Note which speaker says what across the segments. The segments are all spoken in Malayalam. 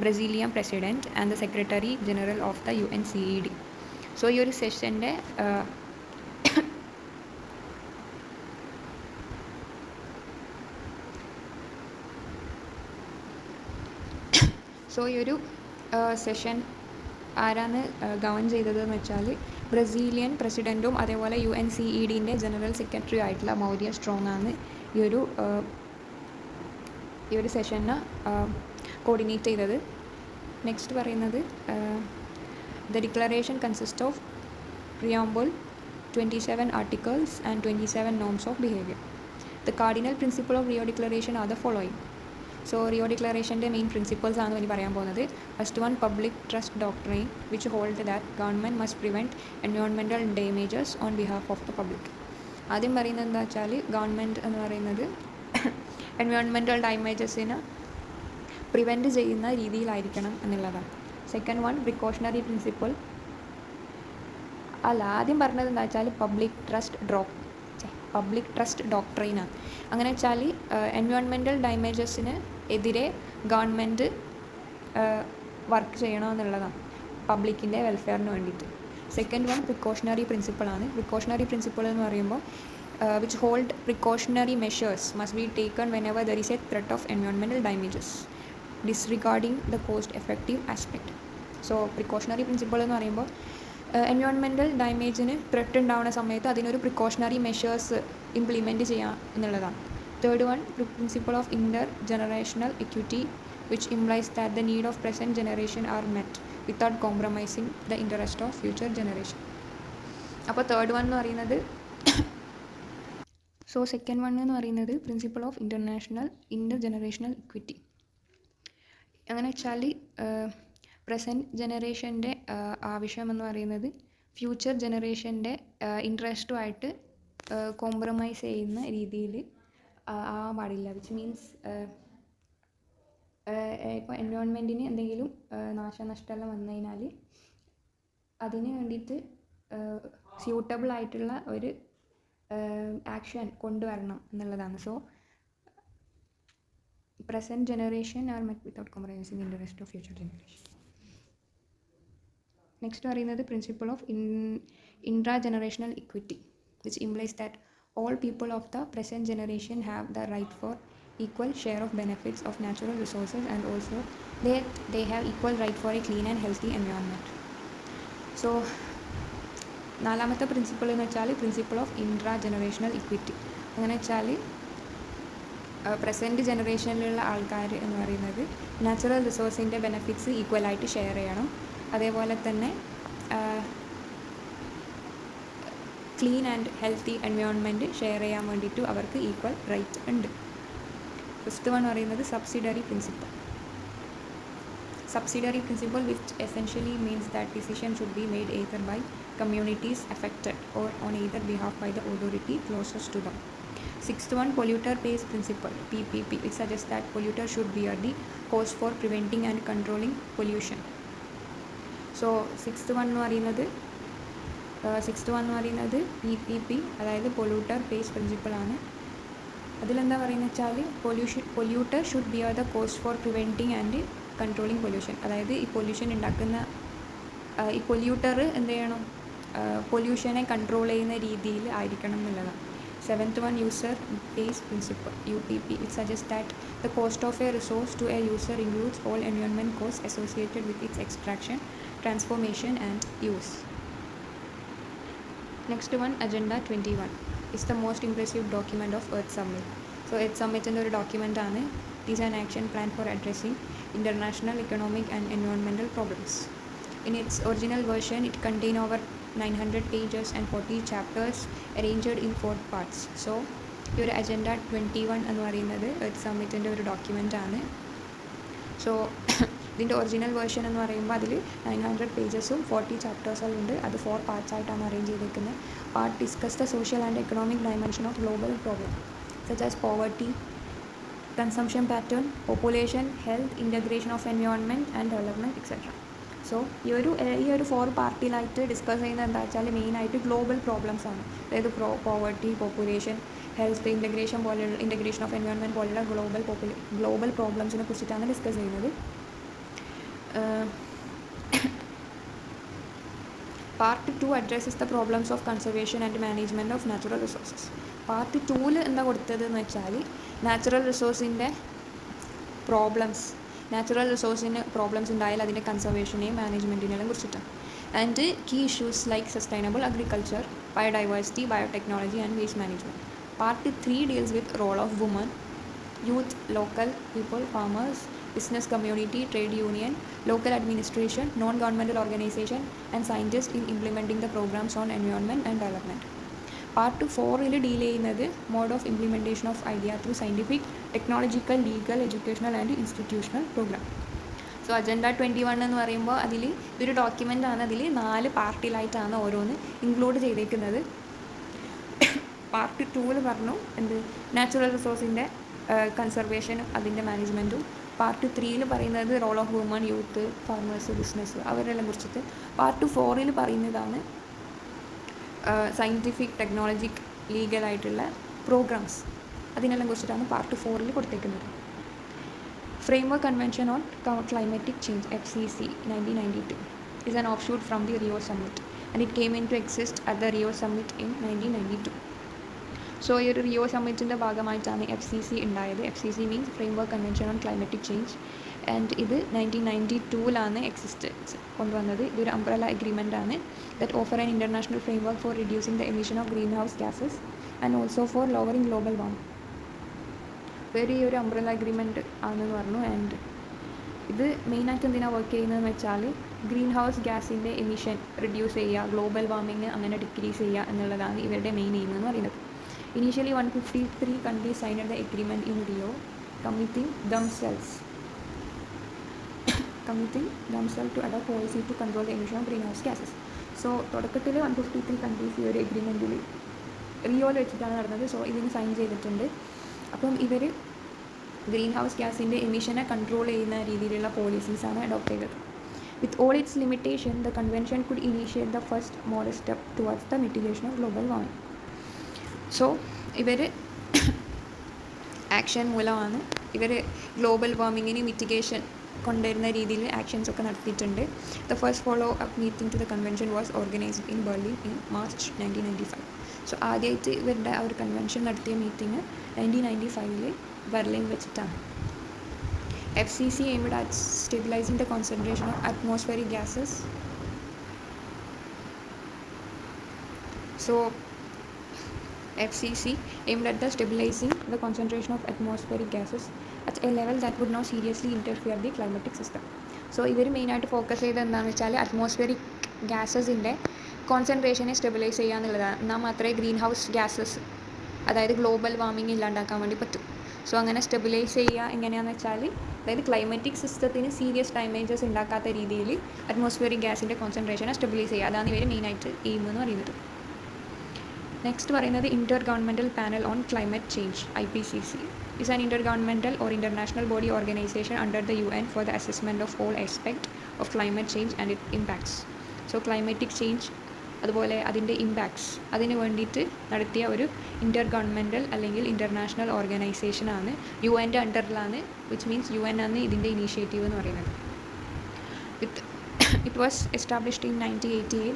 Speaker 1: Brazilian president and the secretary general of the UNCED. So ഈ ഒരു സെഷൻ്റെ സെഷൻ ആരാണ് ഗവൺ ചെയ്തതെന്ന് വെച്ചാൽ ബ്രസീലിയൻ പ്രസിഡൻറ്റും അതേപോലെ UNCEDൻ്റെ ജനറൽ സെക്രട്ടറി ആയിട്ടുള്ള മൗര്യ സ്ട്രോങ് ആണ് ഈ ഒരു സെഷനെ കോർഡിനേറ്റ് ചെയ്തത്. നെക്സ്റ്റ് പറയുന്നത് the declaration consist of preamble, 27 articles and 27 norms of behavior. The cardinal principle of Rio Declaration are the following. So Rio Declaration the main principles ആണ് ഇനി പറയാൻ പോകുന്നത്. First one, public trust doctrine, which hold that government must prevent environmental damages on behalf of the public. ആദ്യം പറയുന്നത് എന്താ വെച്ചാൽ ഗവൺമെൻറ് എന്ന് പറയുന്നത് എൻവയോൺമെൻറ്റൽ ഡാമേജസിനെ പ്രിവെൻറ്റ് ചെയ്യുന്ന രീതിയിലായിരിക്കണം എന്നുള്ളതാണ്. Second one, precautionary principle. അല്ല, ആദ്യം പറഞ്ഞത് എന്താ വെച്ചാൽ പബ്ലിക് ട്രസ്റ്റ് ഡോക്ട്രൈനാണ്. അങ്ങനെ വെച്ചാൽ എൻവയോൺമെൻറ്റൽ ഡാമേജസിന് എതിരെ ഗവൺമെൻറ് വർക്ക് ചെയ്യണമെന്നുള്ളതാണ് പബ്ലിക്കിൻ്റെ വെൽഫെയറിന് വേണ്ടിയിട്ട്. സെക്കൻഡ് വൺ, പ്രിക്കോഷണറി പ്രിൻസിപ്പിളാണ്. പ്രിക്കോഷണറി പ്രിൻസിപ്പിൾ എന്ന് പറയുമ്പോൾ which hold precautionary measures must be taken whenever there is a threat of environmental damages disregarding the cost effective aspect. So precautionary principle എന്ന് പറയുമ്പോൾ എൻവയോൺമെൻറ്റൽ ഡാമേജിന് ത്രെറ്റ് ഉണ്ടാവുന്ന സമയത്ത് അതിനൊരു പ്രിക്കോഷണറി മെഷേഴ്സ് ഇംപ്ലിമെൻറ്റ് ചെയ്യുക എന്നുള്ളതാണ്. Third one, principle of inter generational equity, which implies that the need of present generation are met without compromising the interest of future generation. അപ്പോൾ തേർഡ് വൺ എന്ന് പറയുന്നത് സെക്കൻഡ് വൺ എന്ന് പറയുന്നത് principle of inter generational equity. അങ്ങനെ വെച്ചാൽ പ്രസൻറ്റ് ജനറേഷൻ്റെ ആവശ്യമെന്ന് പറയുന്നത് ഫ്യൂച്ചർ ജനറേഷൻ്റെ ഇൻട്രസ്റ്റുമായിട്ട് കോംപ്രമൈസ് ചെയ്യുന്ന രീതിയിൽ ആവാൻ പാടില്ല. വിച്ച് മീൻസ് ഇപ്പോൾ എൻവയോൺമെൻറ്റിന് എന്തെങ്കിലും നാശനഷ്ടമെല്ലാം വന്നു കഴിഞ്ഞാൽ അതിന് വേണ്ടിയിട്ട് സ്യൂട്ടബിൾ ആയിട്ടുള്ള ഒരു ആക്ഷൻ കൊണ്ടുവരണം എന്നുള്ളതാണ്. So present generation are met without compromising interest of future generation. Next പറയുന്നത് principle of intra generational equity, which implies that all people of the present generation have the right for equal share of benefits of natural resources and also they have equal right for a clean and healthy environment. So നാലാമത്തെ പ്രിൻസിപ്പിൾ എന്ന് വെച്ചാൽ principle of intra generational equity. അങ്ങനെ വെച്ചാൽ പ്രസൻറ്റ് ജനറേഷനിലുള്ള ആൾക്കാർ എന്ന് പറയുന്നത് നാച്ചുറൽ റിസോഴ്സിൻ്റെ ബെനഫിറ്റ്സ് ഈക്വലായിട്ട് ഷെയർ ചെയ്യണം. അതേപോലെ തന്നെ clean and healthy environment share ചെയ്യാൻ വേണ്ടിയിട്ട് അവർക്ക് ഈക്വൽ റൈറ്റ് ഉണ്ട്. ഫസ്റ്റ് വൺ പറയുന്നത് subsidiary principle. Subsidiary principle, which essentially means that decision should be made either by communities affected or on either behalf by the authority closest to them. Sixth one, polluter pays principle, PPP, which suggests that polluter should bear the cost for preventing and controlling pollution. So sixth one എന്ന് പറയുന്നത് PPP, അതായത് പൊല്യൂട്ടർ പേസ് പ്രിൻസിപ്പിളാണ്. അതിലെന്താ പറയുന്നത് വെച്ചാൽ polluter should beer the cost for preventing and controlling pollution. അതായത് ഈ പൊല്യൂഷൻ ഉണ്ടാക്കുന്ന ഈ പൊല്യൂട്ടർ എന്ത് ചെയ്യണം, പൊല്യൂഷനെ കൺട്രോൾ ചെയ്യുന്ന രീതിയിൽ ആയിരിക്കണം എന്നുള്ളതാണ്. Seventh one, user pays principle, UPP, which suggests that the cost of a resource to a user includes all environment costs associated with its extraction, transformation and use. Next one, Agenda 21 is the most impressive document of Earth Summit. So Earth Summit ൻ്റെ ഒരു ഡോക്യുമെൻ്റ് ആണ്. It is an action plan for addressing international economic and environmental problems. In its original version, it contained over 900 pages and 40 chapters arranged in 4 parts. So ഈ ഒരു Agenda 21 എന്ന് പറയുന്നത് Earth Summit ൻ്റെ ഒരു ഡോക്യുമെൻ്റ് ആണ്. സോ ഇതിൻ്റെ ഒറിജിനൽ വേർഷൻ എന്ന് പറയുമ്പോൾ അതിൽ 900 പേജസും 40 ചാപ്റ്റേഴ്സും ഉണ്ട്. അത് 4 പാർട്സ് ആയിട്ടാണ് അറേഞ്ച് ചെയ്തിരിക്കുന്നത്. Part discuss the social and economic dimension of global problem such as poverty, consumption pattern, population, health, integration of environment and development, etc. So ഈ ഒരു 4 പാർട്ടിലായിട്ട് ഡിസ്കസ് ചെയ്യുന്നത് എന്താ വെച്ചാൽ മെയിനായിട്ട് ഗ്ലോബൽ പ്രോബ്ലംസ് ആണ്. അതായത് poverty, population, health, integration of environment പോലുള്ള ഗ്ലോബൽ പ്രോബ്ലംസിനെ കുറിച്ചിട്ടാണ് ഡിസ്കസ് ചെയ്യുന്നത്. Part 2 addresses the problems of conservation and management of natural resources. Part 2 എന്താ കൊടുത്തതെന്ന് വെച്ചാൽ നാച്ചുറൽ റിസോഴ്സിൻ്റെ നാച്ചുറൽ റിസോഴ്സിന് പ്രോബ്ലംസ് ഉണ്ടായാൽ അതിൻ്റെ കൺസർവേഷനെയും മാനേജ്മെൻറ്റിനെല്ലാം കുറിച്ചിട്ടാണ്. And key issues like sustainable agriculture, biodiversity, biotechnology and waste management. Part 3 deals with role of woman, youth, local people, farmers, business community, trade union, local administration, non-governmental organization and scientists in implementing the programs on environment and development. Part 4 deal ചെയ്യുന്നത് mode of implementation of idea through scientific, technological, legal, educational and institutional programme. So agenda 21 എന്ന് പറയുമ്പോൾ അതിൽ ഇതൊരു ഡോക്യുമെൻ്റാണ്. അതിൽ 4 പാർട്ടിലായിട്ടാണ് ഓരോന്ന് ഇൻക്ലൂഡ് ചെയ്തേക്കുന്നത്. പാർട്ട് 2 പറഞ്ഞു എന്ത് നാച്ചുറൽ റിസോഴ്സിൻ്റെ കൺസർവേഷനും അതിൻ്റെ മാനേജ്മെൻറ്റും. പാർട്ട് 3 പറയുന്നത് role of woman, youth, farmers, business അവരെല്ലാം കുറിച്ചിട്ട്. പാർട്ട് 4 പറയുന്നതാണ് സയൻറ്റിഫിക്, ടെക്നോളജിക്, ലീഗലായിട്ടുള്ള പ്രോഗ്രാംസ് അതിനെല്ലാം കുറിച്ചിട്ടാണ് പാർട്ട് 4 കൊടുത്തേക്കുന്നത്. Framework convention on climatic change FCC 1992 is an offshoot from the Rio Summit and it came into exist at the Rio Summit in 1992. So ഈ ഒരു റിയോ സമ്മിറ്റിൻ്റെ ഭാഗമായിട്ടാണ് FCC ഉണ്ടായത്. FCC means framework convention on climatic change. And ഇത് 1992 എക്സിസ്റ്റൻസ് കൊണ്ടുവന്നത്. ഇതൊരു അംബ്രല്ല എഗ്രിമെൻ്റ് ആണ് that offer an international framework four reducing the emission of green house gases and also for lowering global warming. വേറെ ഈ ഒരു അംബ്രല്ല എഗ്രിമെൻറ്റ് ആണെന്ന് പറഞ്ഞു. ആൻഡ് ഇത് മെയിനായിട്ട് എന്തിനാണ് വർക്ക് ചെയ്യുന്നതെന്ന് വെച്ചാൽ ഗ്രീൻ ഹൗസ് ഗ്യാസിൻ്റെ എമിഷൻ റിഡ്യൂസ് ചെയ്യുക, ഗ്ലോബൽ വാർമിംഗ് അങ്ങനെ ഡിക്രീസ് ചെയ്യുക എന്നുള്ളതാണ് ഇവരുടെ മെയിൻ എയിം എന്ന് പറയുന്നത്. Initially 153 countries signed the agreement in Rio, committing themselves to adopt policy to control the emission of greenhouse gases. So തുടക്കത്തിൽ 153 കൺട്രീസ് ഈ ഒരു എഗ്രിമെൻറ്റിൽ റിയോയിൽ വെച്ചിട്ടാണ് നടന്നത്. സോ ഇതിന് സൈൻ ചെയ്തിട്ടുണ്ട്. അപ്പം ഇവർ ഗ്രീൻ ഹൗസ് ഗ്യാസിൻ്റെ എമിഷനെ കൺട്രോൾ ചെയ്യുന്ന രീതിയിലുള്ള പോളിസീസാണ് അഡോപ്റ്റ് ചെയ്തത്. With all it's limitation the convention could initiate the first modest step towards the mitigation of global warming. So ഇവർ ആക്ഷൻ മൂലമാണ് ഇവർ ഗ്ലോബൽ വാർമിങ്ങിന് മിറ്റിഗേഷൻ കൊണ്ടുവരുന്ന രീതിയിൽ ആക്ഷൻസ് ഒക്കെ നടത്തിയിട്ടുണ്ട്. The first follow up meeting to the convention was organised in Berlin in March 1995. So ആദ്യമായിട്ട് ഇവരുടെ ആ ഒരു കൺവെൻഷൻ നടത്തിയ മീറ്റിംഗ് 1995 ബെർലിൻ വെച്ചിട്ടാണ്. FCC aimed at stabilizing the concentration of atmospheric gases. So FCC aimed at stabilizing the concentration of atmospheric gases at a level that would not seriously interfere the climatic system. So ഇവർ മെയിനായിട്ട് ഫോക്കസ് ചെയ്ത് എന്താണെന്ന് വെച്ചാൽ അറ്റ്മോസ്ഫിയറിക് ഗ്യാസസിൻ്റെ കോൺസെൻട്രേഷനെ സ്റ്റെബിലൈസ് ചെയ്യുക എന്നുള്ളതാണ്. എന്നാൽ മാത്രമേ ഗ്രീൻ ഹൗസ് ഗ്യാസസ് അതായത് ഗ്ലോബൽ വാർമിംഗ് ഇല്ലാണ്ടാക്കാൻ വേണ്ടി പറ്റും. സോ അങ്ങനെ സ്റ്റെബിലൈസ് ചെയ്യുക എങ്ങനെയാണെന്ന് വെച്ചാൽ അതായത് ക്ലൈമാറ്റിക് സിസ്റ്റത്തിന് സീരിയസ് ഡാമേജസ് ഉണ്ടാക്കാത്ത രീതിയിൽ അറ്റ്മോസ്ഫിയറിക് ഗ്യാസിൻ്റെ കോൺസെൻട്രേഷനെ സ്റ്റെബിലൈസ് ചെയ്യുക. അതാണ് ഇവർ മെയിനായിട്ട് എയിം എന്ന് പറയുന്നത്. നെക്സ്റ്റ് പറയുന്നത് inter governmental panel on climate change IPCC is an intergovernmental or international body organization under the UN for the assessment of all aspects of climate change and its impacts. So climatic change അതുപോലെ അതിൻ്റെ ഇമ്പാക്ട്സ് അതിന് വേണ്ടിയിട്ട് നടത്തിയ ഒരു ഇൻ്റർ ഗവൺമെൻറ്റൽ അല്ലെങ്കിൽ ഇൻ്റർനാഷണൽ ഓർഗനൈസേഷനാണ്. UN അണ്ടറിലാണ്, വിച്ച് മീൻസ് UN ആണ് ഇതിൻ്റെ ഇനീഷ്യേറ്റീവ് എന്ന് പറയുന്നത്. It was established in 1988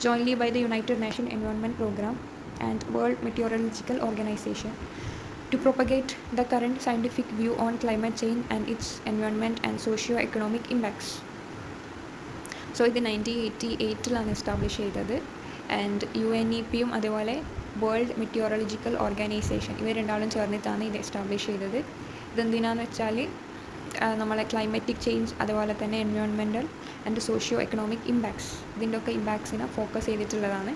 Speaker 1: jointly by the United Nations Environment Program and World Meteorological Organization to propagate the current scientific view on climate change and its environment and socio-economic impacts. So ഇത് 1988 എസ്റ്റാബ്ലിഷ് ചെയ്തത്. ആൻഡ് UNEPയും അതുപോലെ വേൾഡ് മെറ്റിയോറോളജിക്കൽ ഓർഗനൈസേഷൻ ഇവർ രണ്ടാളും ചേർന്നിട്ടാണ് ഇത് എസ്റ്റാബ്ലിഷ് ചെയ്തത്. ഇതെന്തിനാന്ന് വെച്ചാൽ നമ്മളെ ക്ലൈമാറ്റിക് ചേഞ്ച് അതുപോലെ തന്നെ environmental and socio economic impacts ഇതിൻ്റെ ഒക്കെ ഇമ്പാക്ട്സിനെ ഫോക്കസ് ചെയ്തിട്ടുള്ളതാണ്.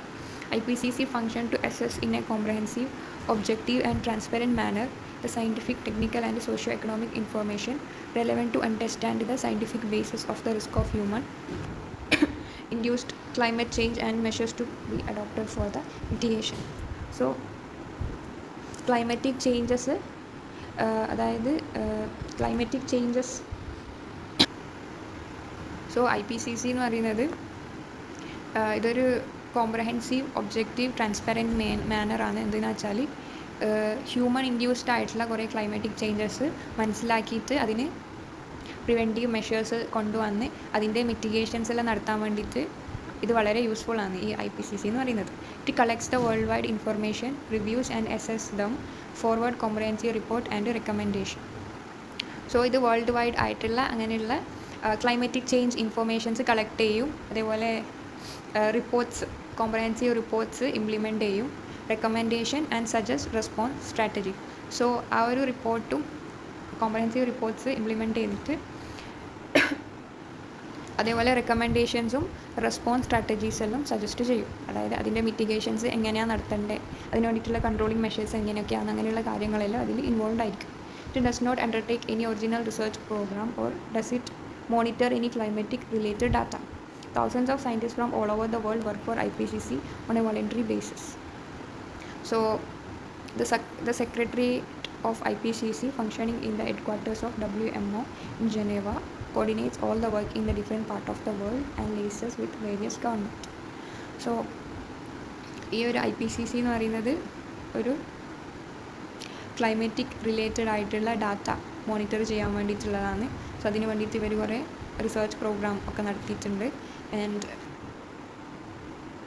Speaker 1: IPCC function to assess in a comprehensive, objective and transparent manner the scientific, technical and socio-economic information relevant to understand the scientific basis of the risk of human induced climate change and measures to be adopted for the mitigation. So climatic changes അതായത് ക്ലൈമാറ്റിക് ചേഞ്ചസ് സോ IPCC എന്ന് പറയുന്നത് ഇതൊരു കോംപ്രഹെൻസീവ്, ഒബ്ജക്റ്റീവ്, ട്രാൻസ്പെറൻറ്റ് മാനറാണ്. എന്തിനാ വെച്ചാൽ ഹ്യൂമൻ ഇൻഡ്യൂസ്ഡ് ആയിട്ടുള്ള കുറേ ക്ലൈമാറ്റിക് ചേഞ്ചസ് മനസ്സിലാക്കിയിട്ട് അതിന് പ്രിവെൻറ്റീവ് മെഷേഴ്സ് കൊണ്ടുവന്ന് അതിൻ്റെ മിറ്റിഗേഷൻസ് എല്ലാം നടത്താൻ വേണ്ടിയിട്ട് ഇത് വളരെ യൂസ്ഫുൾ ആണ് ഈ IPCC എന്ന് പറയുന്നത്. It collects the world wide information, reviews and assess them, forward comprehensive report and recommendation. So ഇത് വേൾഡ് വൈഡ് ആയിട്ടുള്ള അങ്ങനെയുള്ള ക്ലൈമറ്റിക് ചേഞ്ച് ഇൻഫർമേഷൻസ് കളക്ട് ചെയ്യും, അതേപോലെ റിപ്പോർട്ട്സ്, കോംപ്രഹെൻസീവ് റിപ്പോർട്ട്സ് ഇംപ്ലിമെൻറ്റ് ചെയ്യും, recommendation and suggest response strategy. So ആ ഒരു റിപ്പോർട്ടും കോംപ്രഹെൻസീവ് റിപ്പോർട്ട്സ് ഇംപ്ലിമെൻറ്റ് ചെയ്തിട്ട് അതേപോലെ റെക്കമെൻഡേഷൻസും റെസ്പോൺസ് സ്ട്രാറ്റജീസ് എല്ലാം സജസ്റ്റ് ചെയ്യും. അതായത് അതിൻ്റെ മിറ്റിഗേഷൻസ് എങ്ങനെയാണ് നടത്തേണ്ടത്, അതിന് വേണ്ടിയിട്ടുള്ള കൺട്രോളിങ് മെഷേഴ്സ് എങ്ങനെയൊക്കെയാണ്, അങ്ങനെയുള്ള കാര്യങ്ങളെല്ലാം അതിൽ ഇൻവോൾവ് ആയിരിക്കും. It does not undertake any original research programme or does it monitor any climatic related data. Thousands of scientists from all over the world work for IPCC on a voluntary basis. So the Secretariat of IPCC, functioning in the headquarters of WMO in Geneva, coordinates all the work in the different part of the world and liaises with various government. So ഈ ഒരു IPCC എന്ന് പറയുന്നത് ഒരു ക്ലൈമറ്റിക് റിലേറ്റഡ് ആയിട്ടുള്ള ഡാറ്റ മോണിറ്റർ ചെയ്യാൻ വേണ്ടിയിട്ടുള്ളതാണ്. സോ അതിന് വേണ്ടിയിട്ട് ഇവർ കുറേ റിസർച്ച് പ്രോഗ്രാം ഒക്കെ നടത്തിയിട്ടുണ്ട്. ആൻഡ്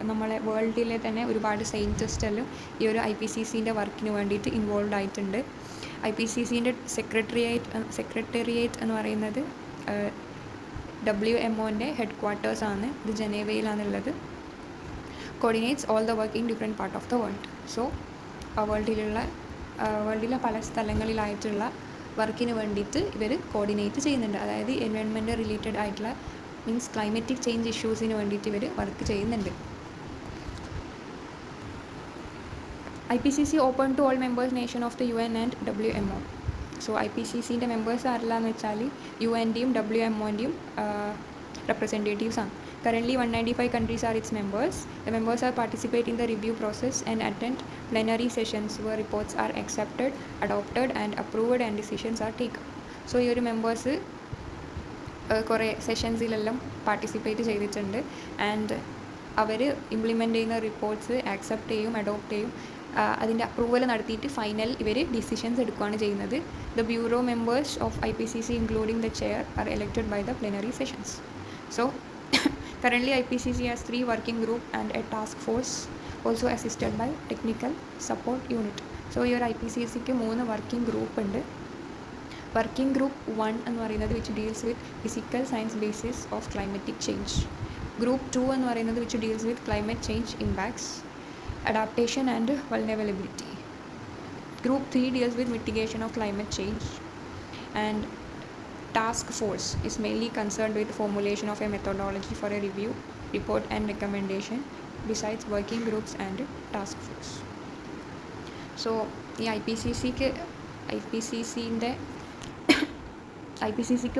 Speaker 1: നമ്മളെ വേൾഡിലെ തന്നെ ഒരുപാട് സയൻറ്റിസ്റ്റെല്ലാം ഈ ഒരു IPCCൻ്റെ വർക്കിന് വേണ്ടിയിട്ട് ഇൻവോൾവ് ആയിട്ടുണ്ട്. IPCCൻ്റെ സെക്രട്ടേറിയറ്റ് എന്ന് പറയുന്നത് WMOൻ്റെ ഹെഡ് ക്വാർട്ടേഴ്സാണ്. ഇത് ജനീവയിലാണുള്ളത്. Coordinates all the work in different part of the world. So വേൾഡിലെ പല സ്ഥലങ്ങളിലായിട്ടുള്ള വർക്കിന് വേണ്ടിയിട്ട് ഇവർ കോർഡിനേറ്റ് ചെയ്യുന്നുണ്ട്. അതായത് എൻവയോൺമെൻറ്റ് റിലേറ്റഡ് ആയിട്ടുള്ള മീൻസ് ക്ലൈമറ്റിക് ചേഞ്ച് ഇഷ്യൂസിന് വേണ്ടിയിട്ട് ഇവർ വർക്ക് ചെയ്യുന്നുണ്ട്. IPCC open to all members nation of the UN and WMO. So IPCCൻ്റെ മെമ്പേഴ്സ് ആരെല്ലാന്ന് വെച്ചാൽ UNൻ്റെയും WMOൻ്റെയും representatives ആണ്. Currently 195 countries are its members. The members are participate in the review process and attend plenary sessions where reports are accepted, adopted and approved and decisions are taken. So ഈ ഒരു മെമ്പേഴ്സ് കുറേ സെഷൻസിലെല്ലാം പാർട്ടിസിപ്പേറ്റ് ചെയ്തിട്ടുണ്ട്. ആൻഡ് അവർ ഇംപ്ലിമെൻ്റ് ചെയ്യുന്ന റിപ്പോർട്ട്സ് ആക്സെപ്റ്റ് ചെയ്യും, അഡോപ്റ്റ് ചെയ്യും, അതിൻ്റെ അപ്രൂവൽ നടത്തിയിട്ട് ഫൈനൽ ഇവർ ഡിസിഷൻസ് എടുക്കുകയാണ് ചെയ്യുന്നത്. The bureau members of IPCC including the chair are elected by the plenary sessions. So currently IPCC has 3 working group and a task force also assisted by technical support unit. So ഈ ഒരു IPCCക്ക് 3 വർക്കിംഗ് ഗ്രൂപ്പ് ഉണ്ട്. വർക്കിംഗ് ഗ്രൂപ്പ് 1 എന്ന് പറയുന്നത് which deals with physical science basis of climatic change. Group 2 എന്ന് പറയുന്നത് which deals with climate change impacts, adaptation and vulnerability. Group 3 deals with mitigation of climate change, and task force is mainly concerned with formulation of a methodology for a review, report and recommendation besides working groups and task force. So ഈ IPCCക്ക്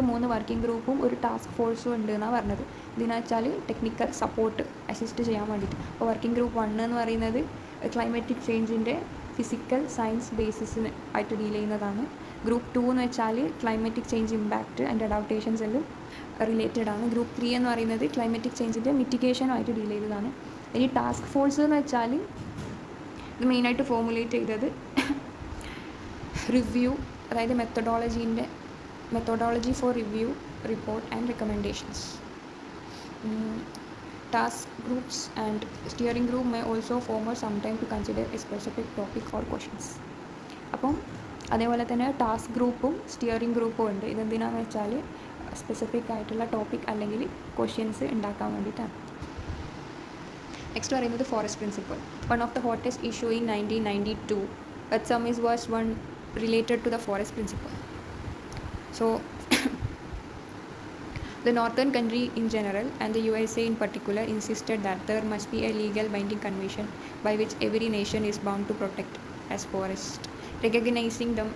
Speaker 1: 3 വർക്കിംഗ് ഗ്രൂപ്പും ഒരു ടാസ്ക് ഫോഴ്സും ഉണ്ട് എന്നാണ് പറഞ്ഞത്. ഇതിനെന്ന് വെച്ചാൽ ടെക്നിക്കൽ സപ്പോർട്ട് അസിസ്റ്റ് ചെയ്യാൻ വേണ്ടിയിട്ട്. അപ്പോൾ വർക്കിംഗ് ഗ്രൂപ്പ് 1 എന്ന് പറയുന്നത് ക്ലൈമറ്റിക് ചേഞ്ചിൻ്റെ ഫിസിക്കൽ സയൻസ് ബേസിസിന് ആയിട്ട് ഡീൽ ചെയ്യുന്നതാണ്. ഗ്രൂപ്പ് 2 എന്ന് വെച്ചാൽ climatic change impact and adaptations എല്ലാം റിലേറ്റഡ് ആണ്. ഗ്രൂപ്പ് 3 എന്ന് പറയുന്നത് ക്ലൈമറ്റിക് ചേഞ്ചിൻ്റെ മിറ്റിഗേഷനുമായിട്ട് ഡീൽ ചെയ്തതാണ്. ഇനി ടാസ്ക് ഫോഴ്സ് എന്ന് വെച്ചാൽ ഇത് മെയിനായിട്ട് ഫോർമുലേറ്റ് ചെയ്തത് റിവ്യൂ, അതായത് methodology for review, report and recommendations. Task groups and steering group may also form or sometime to consider a specific topic or questions. അപ്പം അതേപോലെ തന്നെ ടാസ്ക് ഗ്രൂപ്പും സ്റ്റിയറിംഗ് ഗ്രൂപ്പും ഉണ്ട്. ഇതെന്തിനാന്ന് വെച്ചാൽ സ്പെസിഫിക് ആയിട്ടുള്ള ടോപ്പിക് അല്ലെങ്കിൽ ക്വസ്റ്റ്യൻസ് ഉണ്ടാക്കാൻ വേണ്ടിയിട്ടാണ്. നെക്സ്റ്റ് പറയുന്നത് forest principle. One of the hottest issue in 1992 Earth Summit was one related to the forest principle. So the northern country in general and the USA in particular insisted that there must be a legal binding convention by which every nation is bound to protect as forest, recognizing them